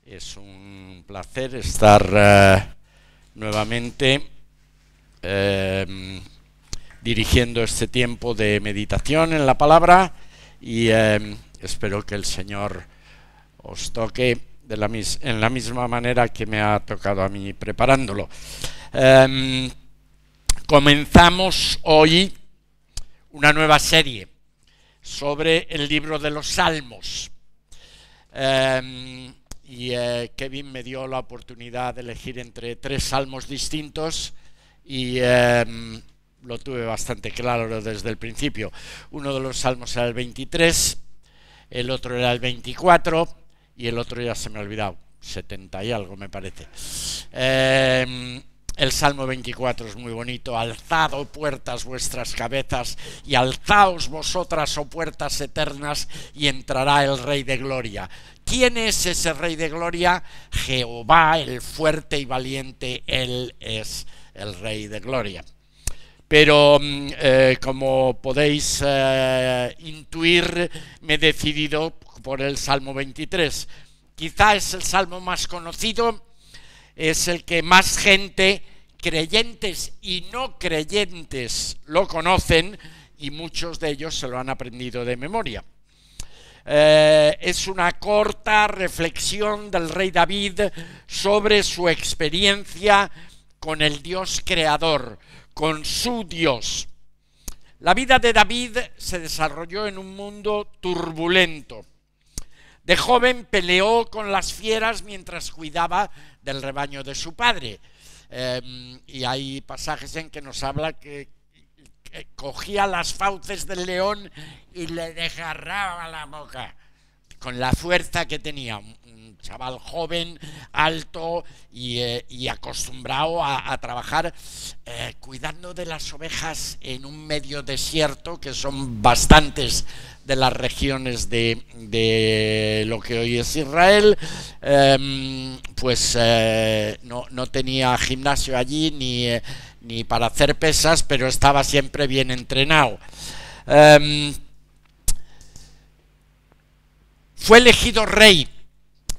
Es un placer estar nuevamente dirigiendo este tiempo de meditación en la palabra y espero que el Señor os toque en la misma manera que me ha tocado a mí preparándolo. Comenzamos hoy una nueva serie sobre el libro de los Salmos. Kevin me dio la oportunidad de elegir entre 3 salmos distintos y lo tuve bastante claro desde el principio. Uno de los salmos era el 23, el otro era el 24 y el otro ya se me ha olvidado, 70 y algo me parece. El Salmo 24 es muy bonito. Alzad, oh puertas, vuestras cabezas, y alzaos vosotras, oh puertas eternas, y entrará el Rey de Gloria. ¿Quién es ese Rey de Gloria? Jehová, el fuerte y valiente, Él es el Rey de Gloria. Pero como podéis intuir, me he decidido por el Salmo 23. Quizá es el salmo más conocido, es el que más gente, creyentes y no creyentes, lo conocen, y muchos de ellos se lo han aprendido de memoria. Es una corta reflexión del rey David sobre su experiencia con el Dios creador, con su Dios. La vida de David se desarrolló en un mundo turbulento. De joven peleó con las fieras mientras cuidaba del rebaño de su padre. Y hay pasajes en que nos habla que cogía las fauces del león y le desgarraba la boca, con la fuerza que tenía. Un chaval joven, alto y acostumbrado a trabajar cuidando de las ovejas en un medio desierto, que son bastantes de las regiones de lo que hoy es Israel. No tenía gimnasio allí ni para hacer pesas, pero estaba siempre bien entrenado. Fue elegido rey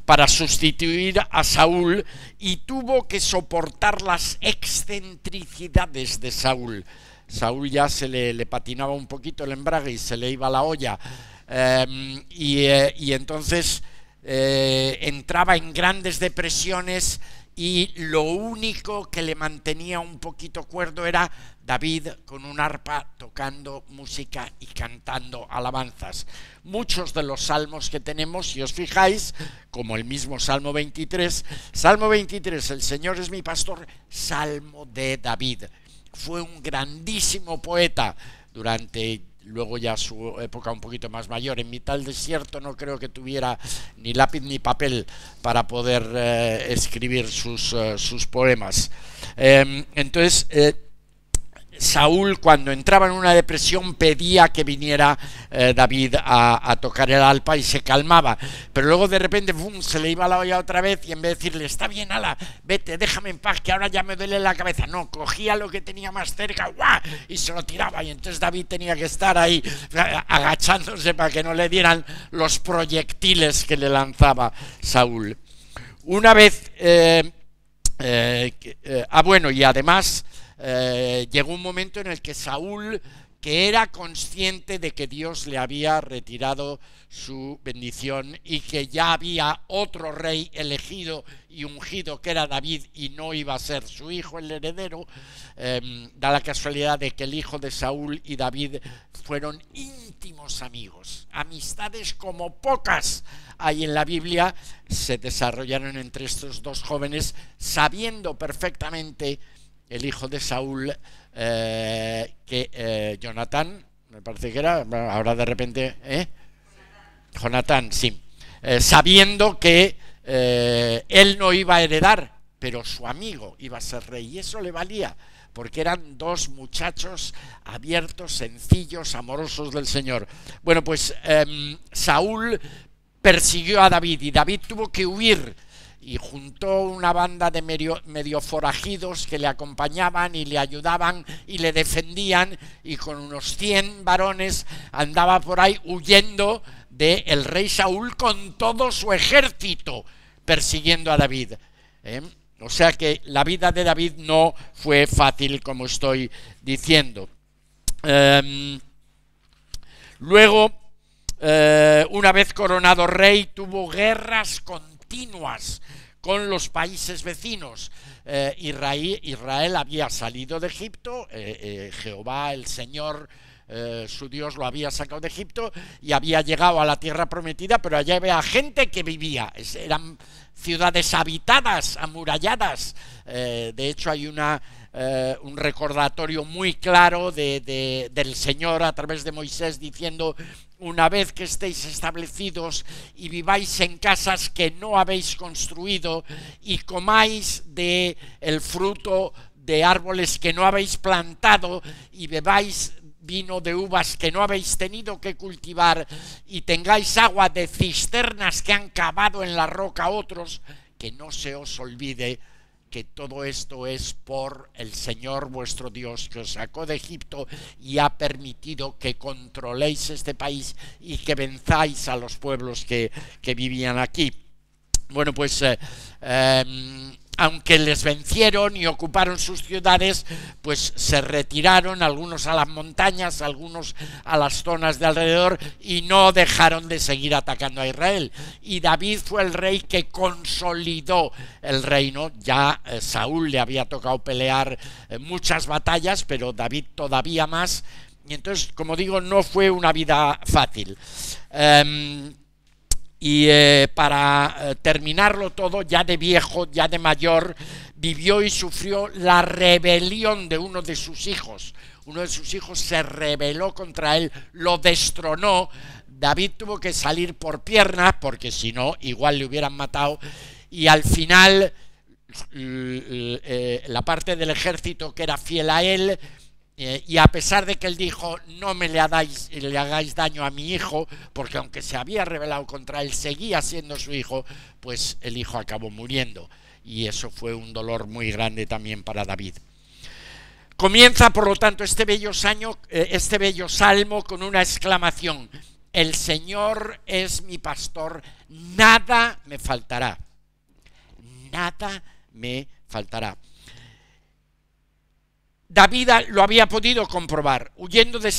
para sustituir a Saúl y tuvo que soportar las excentricidades de Saúl. Saúl ya se le patinaba un poquito el embrague y se le iba la olla, y entonces entraba en grandes depresiones, y lo único que le mantenía un poquito cuerdo era David con un arpa tocando música y cantando alabanzas. Muchos de los salmos que tenemos, si os fijáis, como el mismo Salmo 23, el Señor es mi pastor, salmo de David. Fue un grandísimo poeta durante, luego ya su época un poquito más mayor. En mitad del desierto no creo que tuviera ni lápiz ni papel para poder escribir sus poemas. Entonces Saúl, cuando entraba en una depresión, pedía que viniera David a tocar el arpa y se calmaba, pero luego de repente se le iba la olla otra vez, y en vez de decirle está bien, ala, vete, déjame en paz que ahora ya me duele la cabeza, no, cogía lo que tenía más cerca, ¡guau!, y se lo tiraba, y entonces David tenía que estar ahí agachándose para que no le dieran los proyectiles que le lanzaba Saúl. Una vez y además llegó un momento en el que Saúl, que era consciente de que Dios le había retirado su bendición y que ya había otro rey elegido y ungido, que era David, y no iba a ser su hijo el heredero, da la casualidad de que el hijo de Saúl y David fueron íntimos amigos. Amistades como pocas hay en la Biblia se desarrollaron entre estos dos jóvenes, sabiendo perfectamente el hijo de Saúl Jonatán, me parece que era, ahora de repente, Jonatán, sí, sabiendo que él no iba a heredar, pero su amigo iba a ser rey, y eso le valía, porque eran dos muchachos abiertos, sencillos, amorosos del Señor. Bueno, pues Saúl persiguió a David, y David tuvo que huir, y juntó una banda de medio forajidos que le acompañaban y le ayudaban y le defendían, y con unos 100 varones andaba por ahí huyendo del rey Saúl con todo su ejército. persiguiendo a David. O sea que la vida de David no fue fácil, como estoy diciendo. Luego, una vez coronado rey, tuvo guerras continuas con los países vecinos. Israel había salido de Egipto, Jehová, el Señor, su Dios, lo había sacado de Egipto y había llegado a la tierra prometida, pero allá había gente que vivía, eran ciudades habitadas, amuralladas. De hecho hay un recordatorio muy claro del Señor a través de Moisés diciendo: una vez que estéis establecidos y viváis en casas que no habéis construido y comáis de el fruto de árboles que no habéis plantado y bebáis vino de uvas que no habéis tenido que cultivar y tengáis agua de cisternas que han cavado en la roca otros, que no se os olvide que todo esto es por el Señor vuestro Dios, que os sacó de Egipto y ha permitido que controléis este país y que venzáis a los pueblos que vivían aquí. Bueno, pues aunque les vencieron y ocuparon sus ciudades, pues se retiraron, algunos a las montañas, algunos a las zonas de alrededor, y no dejaron de seguir atacando a Israel. Y David fue el rey que consolidó el reino. Ya Saúl le había tocado pelear muchas batallas, pero David todavía más. Y entonces, como digo, no fue una vida fácil. Para terminarlo todo, ya de viejo, ya de mayor, vivió y sufrió la rebelión de uno de sus hijos. Uno de sus hijos se rebeló contra él, lo destronó. David tuvo que salir por piernas, porque si no, igual le hubieran matado. Y al final, la parte del ejército que era fiel a él, y a pesar de que él dijo: no le hagáis daño a mi hijo, porque aunque se había rebelado contra él, seguía siendo su hijo, pues el hijo acabó muriendo. Y eso fue un dolor muy grande también para David. Comienza, por lo tanto, este bello salmo con una exclamación: el Señor es mi pastor, nada me faltará. Nada me faltará. David lo había podido comprobar. Huyendo de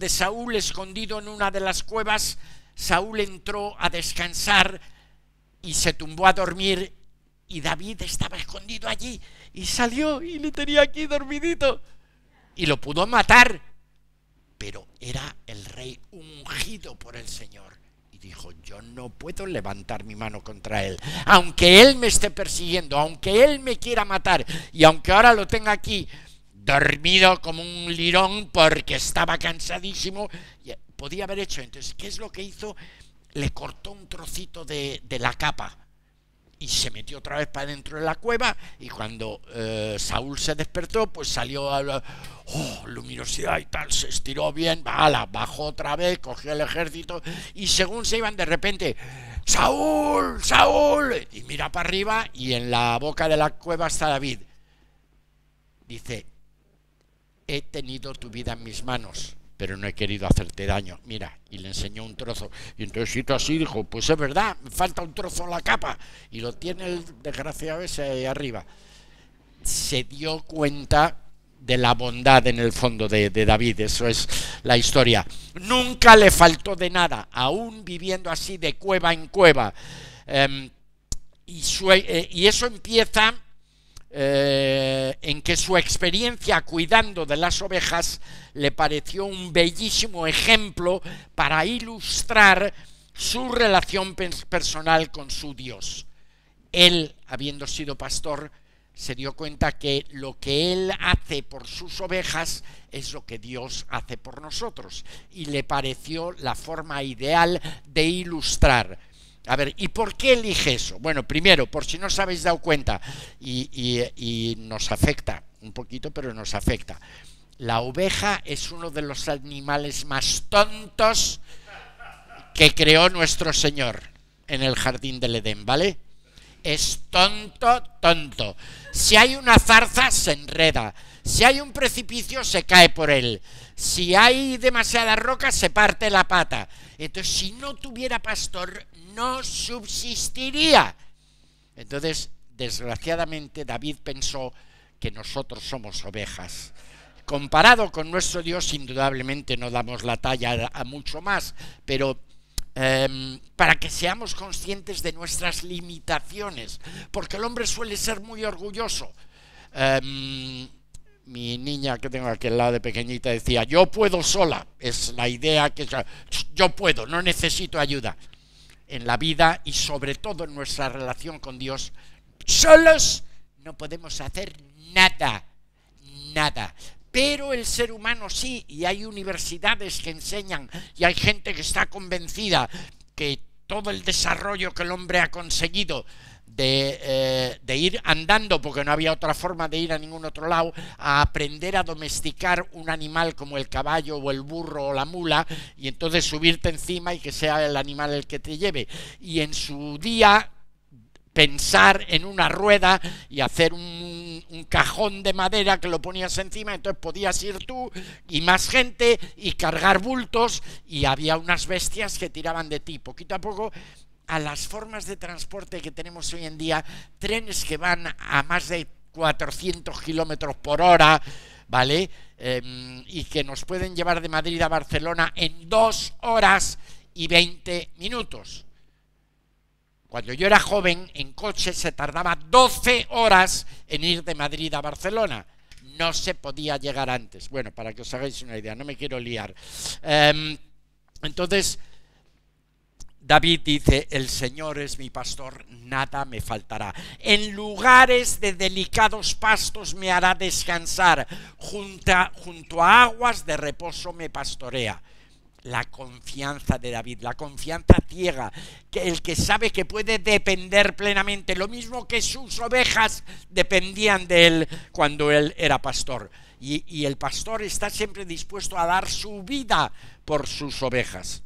Saúl, escondido en una de las cuevas, Saúl entró a descansar y se tumbó a dormir, y David estaba escondido allí y salió y le tenía aquí dormidito y lo pudo matar, pero era el rey ungido por el Señor y dijo: yo no puedo levantar mi mano contra él, aunque él me esté persiguiendo, aunque él me quiera matar, y aunque ahora lo tenga aquí dormido como un lirón porque estaba cansadísimo. Podía haber hecho. Entonces, ¿qué es lo que hizo? Le cortó un trocito de la capa y se metió otra vez para dentro de la cueva, y cuando Saúl se despertó, pues salió a la luminosidad y tal, se estiró bien, bajó otra vez, cogió el ejército, y según se iban, de repente: ¡Saúl! ¡Saúl! Y mira para arriba, y en la boca de la cueva está David. Dice: he tenido tu vida en mis manos, pero no he querido hacerte daño. Mira, y le enseñó un trozo. Y entonces hizo así, dijo: pues es verdad, me falta un trozo en la capa. Y lo tiene el desgraciado ese ahí arriba. Se dio cuenta de la bondad en el fondo de David. Eso es la historia. Nunca le faltó de nada, aún viviendo así de cueva en cueva. Y eso empieza en que su experiencia cuidando de las ovejas le pareció un bellísimo ejemplo para ilustrar su relación personal con su Dios. Él, habiendo sido pastor, se dio cuenta que lo que él hace por sus ovejas es lo que Dios hace por nosotros, y le pareció la forma ideal de ilustrar. A ver, ¿y por qué elige eso? Bueno, primero, por si no os habéis dado cuenta, y nos afecta un poquito, pero nos afecta. La oveja es uno de los animales más tontos que creó nuestro Señor en el jardín del Edén, ¿vale? Es tonto, tonto. Si hay una zarza, se enreda. Si hay un precipicio, se cae por él. Si hay demasiada roca, se parte la pata. Entonces, si no tuviera pastor, no subsistiría. Entonces, desgraciadamente, David pensó que nosotros somos ovejas. Comparado con nuestro Dios, indudablemente no damos la talla a mucho más, pero para que seamos conscientes de nuestras limitaciones, porque el hombre suele ser muy orgulloso. Mi niña que tengo aquí al lado de pequeñita decía, yo puedo sola, es la idea que yo puedo, no necesito ayuda. En la vida y sobre todo en nuestra relación con Dios, solos no podemos hacer nada, nada. Pero el ser humano sí, y hay universidades que enseñan, y hay gente que está convencida que todo el desarrollo que el hombre ha conseguido de ir andando, porque no había otra forma de ir a ningún otro lado, a aprender a domesticar un animal como el caballo o el burro o la mula, y entonces subirte encima y que sea el animal el que te lleve. Y en su día pensar en una rueda y hacer un cajón de madera que lo ponías encima, entonces podías ir tú y más gente y cargar bultos, y había unas bestias que tiraban de ti. Poquito a poco, a las formas de transporte que tenemos hoy en día, trenes que van a más de 400 kilómetros por hora, ¿vale? Y que nos pueden llevar de Madrid a Barcelona en 2 horas y 20 minutos. Cuando yo era joven, en coche se tardaba 12 horas en ir de Madrid a Barcelona. No se podía llegar antes. Bueno, para que os hagáis una idea, no me quiero liar. Entonces, David dice, el Señor es mi pastor, nada me faltará. En lugares de delicados pastos me hará descansar, junto a aguas de reposo me pastorea. La confianza de David, la confianza ciega, que el que sabe que puede depender plenamente, lo mismo que sus ovejas dependían de él cuando él era pastor. Y el pastor está siempre dispuesto a dar su vida por sus ovejas.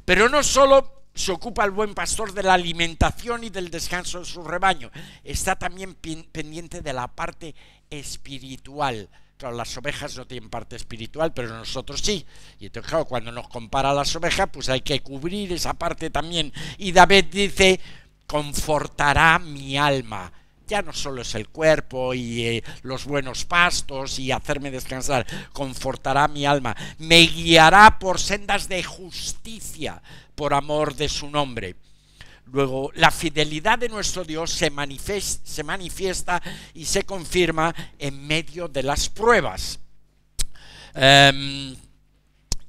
Pero no solo se ocupa el buen pastor de la alimentación y del descanso de su rebaño, está también pendiente de la parte espiritual. Claro, las ovejas no tienen parte espiritual, pero nosotros sí. Y entonces, claro, cuando nos compara a las ovejas, pues hay que cubrir esa parte también. Y David dice, confortará mi alma. Ya no solo es el cuerpo y los buenos pastos y hacerme descansar, confortará mi alma. Me guiará por sendas de justicia, por amor de su nombre. Luego, la fidelidad de nuestro Dios se manifiesta y se confirma en medio de las pruebas.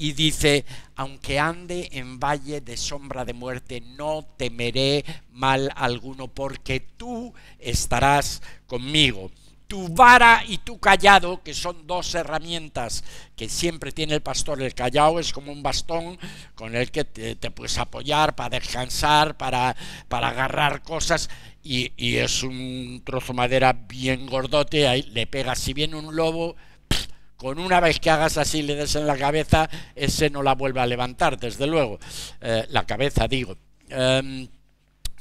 Y dice, aunque ande en valle de sombra de muerte, no temeré mal alguno, porque tú estarás conmigo. Tu vara y tu cayado, que son 2 herramientas que siempre tiene el pastor. El cayado es como un bastón con el que te puedes apoyar para descansar, para agarrar cosas, y es un trozo de madera bien gordote. Ahí le pegas, si viene un lobo, con una vez que hagas así, le des en la cabeza, ese no la vuelve a levantar, desde luego. La cabeza, digo.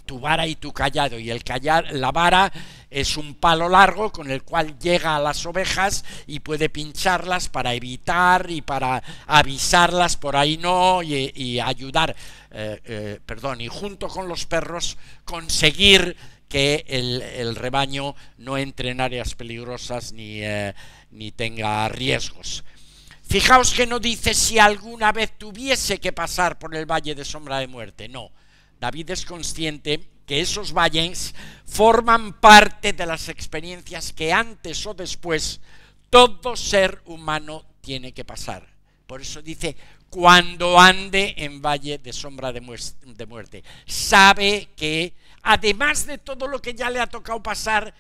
Tu vara y tu cayado, y la vara es un palo largo con el cual llega a las ovejas y puede pincharlas para evitar y para avisarlas por ahí no, y ayudar, y junto con los perros conseguir que el rebaño no entre en áreas peligrosas ni tenga riesgos. Fijaos que no dice si alguna vez tuviese que pasar por el valle de sombra de muerte, no. David es consciente que esos valles forman parte de las experiencias que antes o después todo ser humano tiene que pasar. Por eso dice, cuando ande en valle de sombra de muerte. Sabe que, además de todo lo que ya le ha tocado pasar,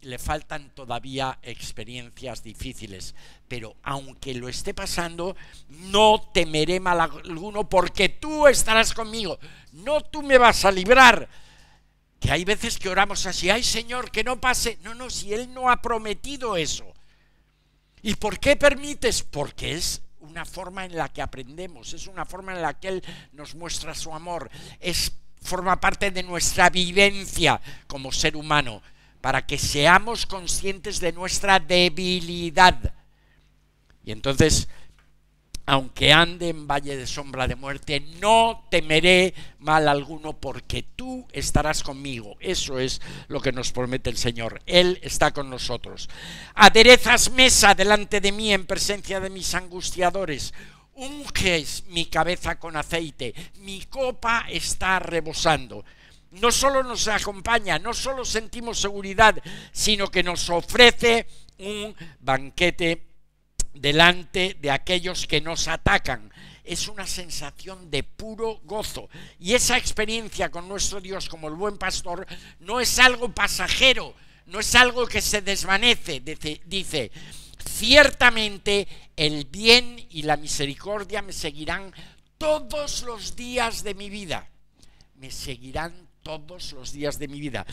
le faltan todavía experiencias difíciles, pero aunque lo esté pasando, no temeré mal alguno, porque tú estarás conmigo. No tú me vas a librar, que hay veces que oramos así, ay Señor, que no pase. No, si Él no ha prometido eso. ¿Y por qué permites? Porque es una forma en la que aprendemos, es una forma en la que Él nos muestra su amor, forma parte de nuestra vivencia como ser humano, para que seamos conscientes de nuestra debilidad. Y entonces aunque ande en valle de sombra de muerte, no temeré mal alguno, porque tú estarás conmigo. Eso es lo que nos promete el Señor. Él está con nosotros. Aderezas mesa delante de mí en presencia de mis angustiadores. Unges mi cabeza con aceite. Mi copa está rebosando. No solo nos acompaña, no solo sentimos seguridad, sino que nos ofrece un banquete delante de aquellos que nos atacan. Es una sensación de puro gozo, y esa experiencia con nuestro Dios como el buen pastor no es algo pasajero, no es algo que se desvanece. Dice, ciertamente el bien y la misericordia me seguirán todos los días de mi vida. Me seguirán todos los días de mi vida.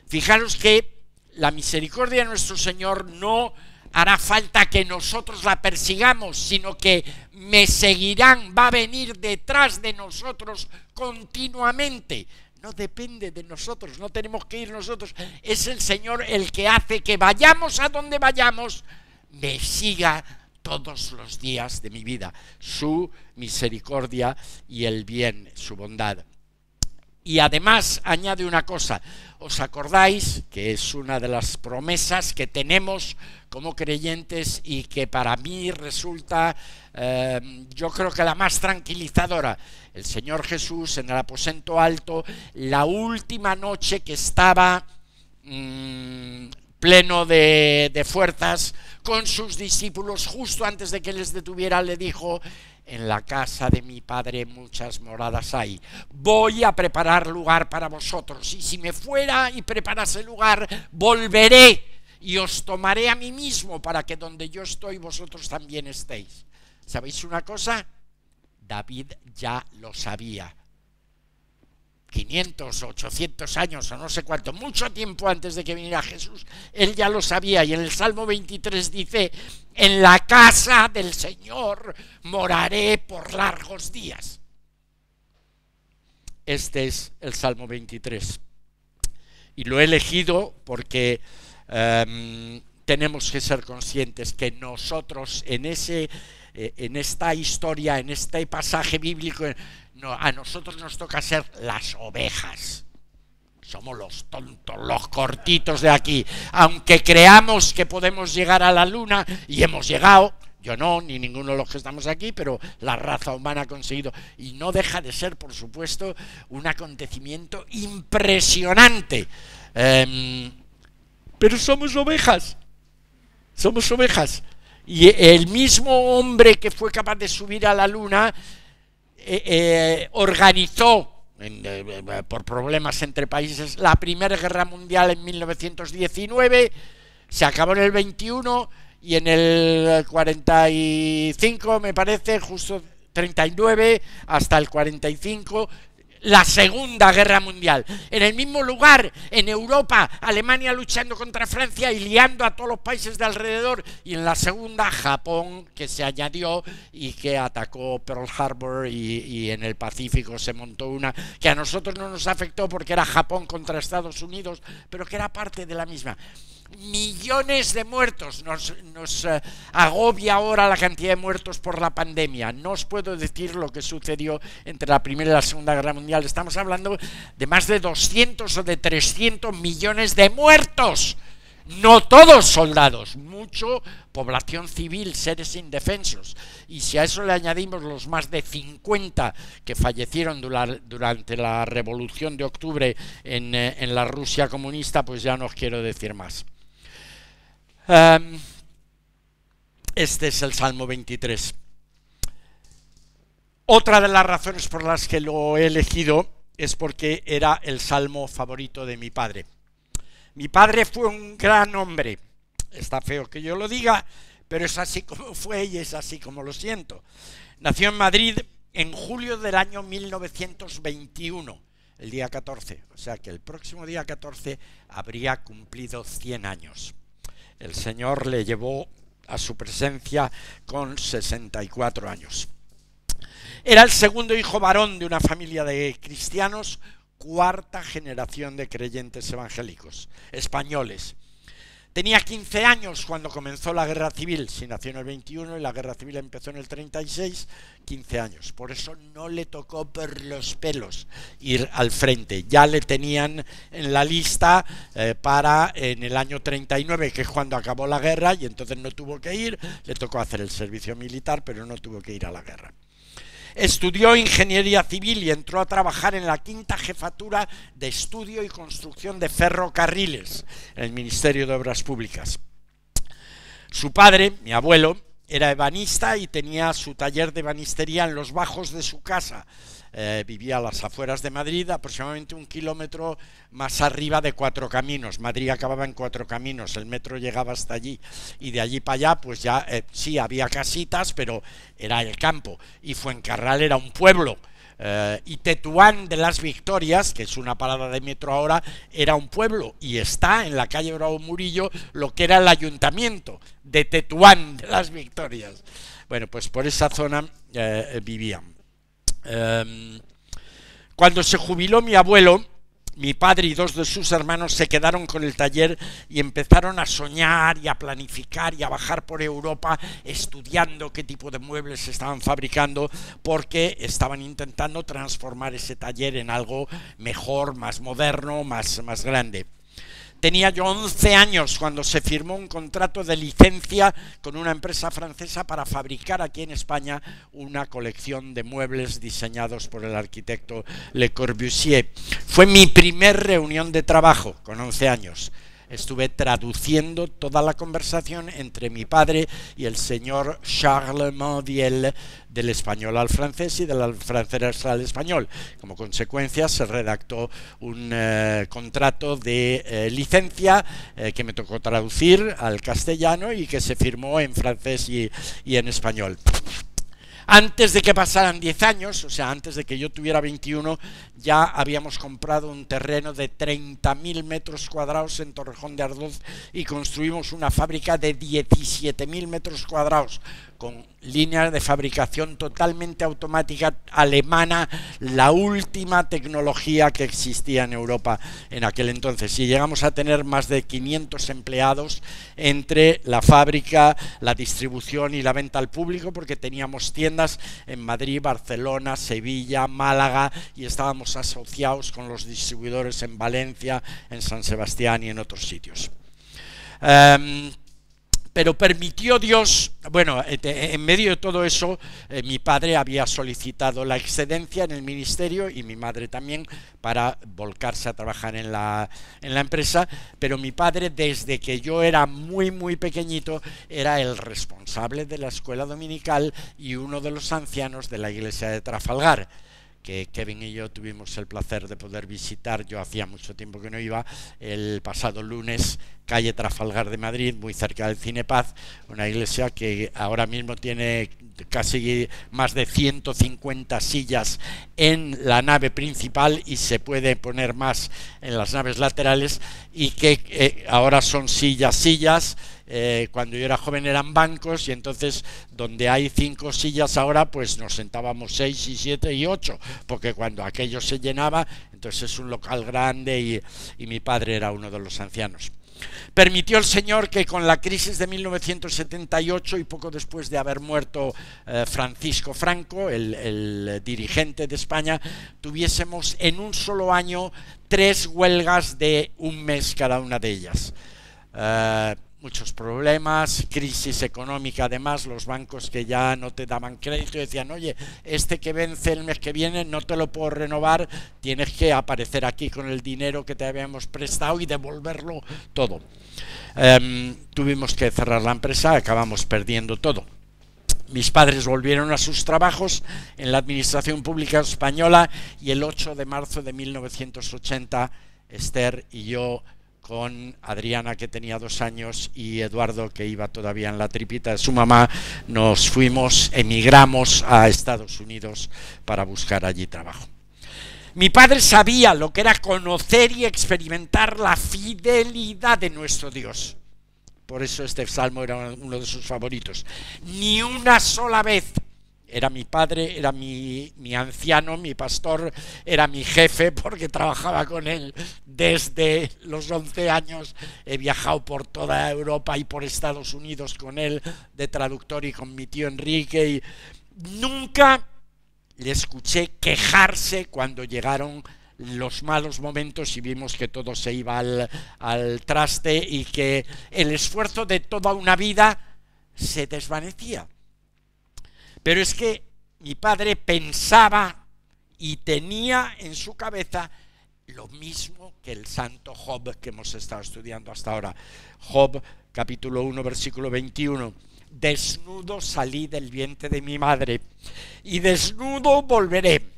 Fijaros que la misericordia de nuestro Señor no hará falta que nosotros la persigamos, sino que me seguirán, va a venir detrás de nosotros continuamente. No depende de nosotros, no tenemos que ir nosotros, es el Señor el que hace que vayamos a donde vayamos, me siga todos los días de mi vida, su misericordia y el bien, su bondad. Y además añade una cosa, ¿os acordáis que es una de las promesas que tenemos como creyentes y que para mí resulta, yo creo que la más tranquilizadora? El Señor Jesús en el aposento alto, la última noche que estaba pleno de fuerzas con sus discípulos, justo antes de que les detuviera, le dijo: en la casa de mi Padre muchas moradas hay. Voy a preparar lugar para vosotros, y si me fuera y preparase lugar, volveré y os tomaré a mí mismo, para que donde yo estoy vosotros también estéis. ¿Sabéis una cosa? David ya lo sabía. 500, 800 años o no sé cuánto, mucho tiempo antes de que viniera Jesús, él ya lo sabía, y en el Salmo 23 dice: en la casa del Señor moraré por largos días. Este es el Salmo 23, y lo he elegido porque tenemos que ser conscientes que nosotros en esta historia, en este pasaje bíblico, a nosotros nos toca ser las ovejas. Somos los tontos, los cortitos de aquí. Aunque creamos que podemos llegar a la luna, y hemos llegado, yo no, ni ninguno de los que estamos aquí, pero la raza humana ha conseguido. Y no deja de ser, por supuesto, un acontecimiento impresionante. Pero somos ovejas. Somos ovejas. Y el mismo hombre que fue capaz de subir a la luna organizó, por problemas entre países, la Primera Guerra Mundial en 1919, se acabó en el 21, y en el 45, me parece, justo 39 hasta el 45, la Segunda Guerra Mundial. En el mismo lugar, en Europa, Alemania luchando contra Francia y liando a todos los países de alrededor, y en la segunda, Japón, que se añadió y que atacó Pearl Harbor, y en el Pacífico se montó una que a nosotros no nos afectó porque era Japón contra Estados Unidos, pero que era parte de la misma. Millones de muertos, nos agobia ahora la cantidad de muertos por la pandemia. No os puedo decir lo que sucedió entre la Primera y la Segunda Guerra Mundial. Estamos hablando de más de 200 o de 300 millones de muertos. No todos soldados, mucho población civil, seres indefensos. Y si a eso le añadimos los más de 50 que fallecieron durante la Revolución de Octubre en la Rusia comunista, pues ya no os quiero decir más. Este es el Salmo 23. Otra de las razones por las que lo he elegido es porque era el salmo favorito de mi padre. Mi padre fue un gran hombre. Está feo que yo lo diga, pero es así como fue y es así como lo siento. Nació en Madrid en julio del año 1921, el día 14. O sea que el próximo día 14 habría cumplido 100 años. El Señor le llevó a su presencia con 64 años. Era el segundo hijo varón de una familia de cristianos, cuarta generación de creyentes evangélicos españoles. Tenía 15 años cuando comenzó la guerra civil, si nació en el 21 y la guerra civil empezó en el 36, 15 años. Por eso no le tocó por los pelos ir al frente. Ya le tenían en la lista para en el año 39, que es cuando acabó la guerra, y entonces no tuvo que ir, le tocó hacer el servicio militar, pero no tuvo que ir a la guerra. Estudió ingeniería civil y entró a trabajar en la quinta jefatura de estudio y construcción de ferrocarriles en el Ministerio de Obras Públicas. Su padre, mi abuelo, era ebanista y tenía su taller de ebanistería en los bajos de su casa. Vivía a las afueras de Madrid, aproximadamente 1 kilómetro más arriba de Cuatro Caminos. Madrid acababa en Cuatro Caminos, el metro llegaba hasta allí, y de allí para allá pues ya sí había casitas, pero era el campo, y Fuencarral era un pueblo. Y Tetuán de las Victorias, que es una parada de metro ahora, era un pueblo, y está en la calle Bravo Murillo lo que era el ayuntamiento de Tetuán de las Victorias. Bueno, pues por esa zona vivían. Cuando se jubiló mi abuelo, mi padre y 2 de sus hermanos se quedaron con el taller y empezaron a soñar y a planificar y a bajar por Europa estudiando qué tipo de muebles se estaban fabricando, porque estaban intentando transformar ese taller en algo mejor, más moderno, más grande. Tenía yo 11 años cuando se firmó un contrato de licencia con una empresa francesa para fabricar aquí en España una colección de muebles diseñados por el arquitecto Le Corbusier. Fue mi primer reunión de trabajo con 11 años. Estuve traduciendo toda la conversación entre mi padre y el señor Charles Mondiel, del español al francés y del francés al español. Como consecuencia se redactó un contrato de licencia que me tocó traducir al castellano y que se firmó en francés y en español. Antes de que pasaran 10 años, o sea, antes de que yo tuviera 21, ya habíamos comprado un terreno de 30.000 metros cuadrados en Torrejón de Ardoz y construimos una fábrica de 17.000 metros cuadrados con línea de fabricación totalmente automática alemana, la última tecnología que existía en Europa en aquel entonces. Y llegamos a tener más de 500 empleados entre la fábrica, la distribución y la venta al público, porque teníamos tiendas en Madrid, Barcelona, Sevilla, Málaga, y estábamos asociados con los distribuidores en Valencia, en San Sebastián y en otros sitios. Pero permitió Dios, bueno, en medio de todo eso, mi padre había solicitado la excedencia en el ministerio y mi madre también para volcarse a trabajar en la empresa, pero mi padre, desde que yo era muy pequeñito, era el responsable de la escuela dominical y uno de los ancianos de la iglesia de Trafalgar, que Kevin y yo tuvimos el placer de poder visitar. Yo hacía mucho tiempo que no iba, el pasado lunes, calle Trafalgar de Madrid, muy cerca del Cine Paz, una iglesia que ahora mismo tiene casi más de 150 sillas en la nave principal y se puede poner más en las naves laterales, y que ahora son sillas. Cuando yo era joven eran bancos, y entonces donde hay 5 sillas ahora pues nos sentábamos 6 y 7 y 8, porque cuando aquello se llenaba, entonces es un local grande, y mi padre era uno de los ancianos. Permitió el Señor que con la crisis de 1978 y poco después de haber muerto Francisco Franco, el dirigente de España, tuviésemos en un solo año 3 huelgas de un mes cada una de ellas. Muchos problemas, crisis económica, además los bancos que ya no te daban crédito decían: oye, este que vence el mes que viene no te lo puedo renovar, tienes que aparecer aquí con el dinero que te habíamos prestado y devolverlo todo. Tuvimos que cerrar la empresa, acabamos perdiendo todo. Mis padres volvieron a sus trabajos en la administración pública española, y el 8 de marzo de 1980 Esther y yo, con Adriana, que tenía 2 años, y Eduardo, que iba todavía en la tripita de su mamá, nos emigramos a Estados Unidos para buscar allí trabajo. Mi padre sabía lo que era conocer y experimentar la fidelidad de nuestro Dios. Por eso este salmo era uno de sus favoritos. Ni una sola vez era mi padre, era mi anciano, mi pastor, era mi jefe porque trabajaba con él desde los 11 años. He viajado por toda Europa y por Estados Unidos con él de traductor y con mi tío Enrique, y nunca le escuché quejarse cuando llegaron los malos momentos y vimos que todo se iba al traste y que el esfuerzo de toda una vida se desvanecía. Pero es que mi padre pensaba y tenía en su cabeza lo mismo que el santo Job que hemos estado estudiando hasta ahora. Job, capítulo 1, versículo 21. Desnudo salí del vientre de mi madre, y desnudo volveré.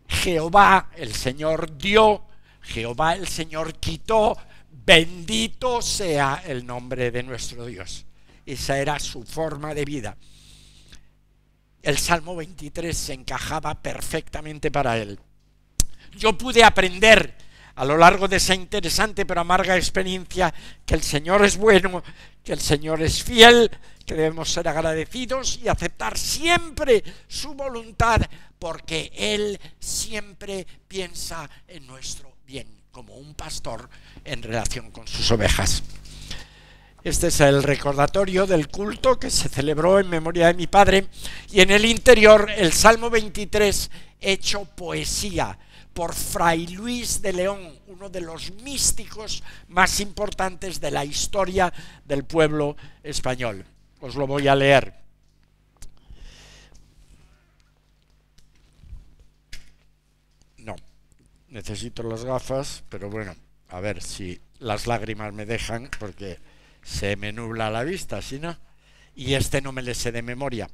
Jehová el Señor dio, Jehová el Señor quitó, bendito sea el nombre de nuestro Dios. Esa era su forma de vida. El Salmo 23 se encajaba perfectamente para él. Yo pude aprender a lo largo de esa interesante pero amarga experiencia que el Señor es bueno, que el Señor es fiel, que debemos ser agradecidos y aceptar siempre su voluntad, porque Él siempre piensa en nuestro bien, como un pastor en relación con sus ovejas. Este es el recordatorio del culto que se celebró en memoria de mi padre, y en el interior el Salmo 23 hecho poesía por Fray Luis de León, uno de los místicos más importantes de la historia del pueblo español. Os lo voy a leer. No, necesito las gafas, pero bueno, a ver si las lágrimas me dejan, porque se me nubla la vista, si no. Y este no me le sé de memoria.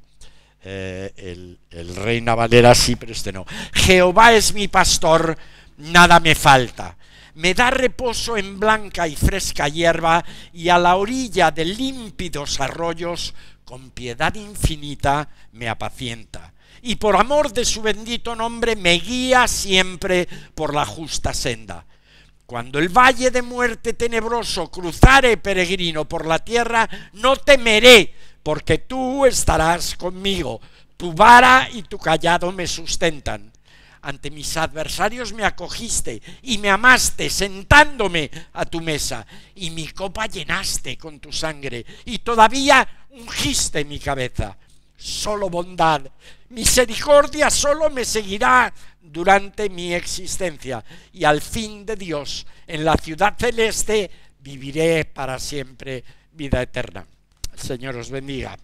El Reina Valera sí, pero este no. Jehová es mi pastor, nada me falta. Me da reposo en blanca y fresca hierba, y a la orilla de límpidos arroyos, con piedad infinita me apacienta. Y por amor de su bendito nombre me guía siempre por la justa senda. Cuando el valle de muerte tenebroso cruzare peregrino por la tierra, no temeré, porque tú estarás conmigo. Tu vara y tu cayado me sustentan. Ante mis adversarios me acogiste y me amaste sentándome a tu mesa, y mi copa llenaste con tu sangre, y todavía ungiste mi cabeza. Solo bondad, misericordia solo me seguirá durante mi existencia, y al fin de Dios, en la ciudad celeste, viviré para siempre vida eterna. El Señor os bendiga.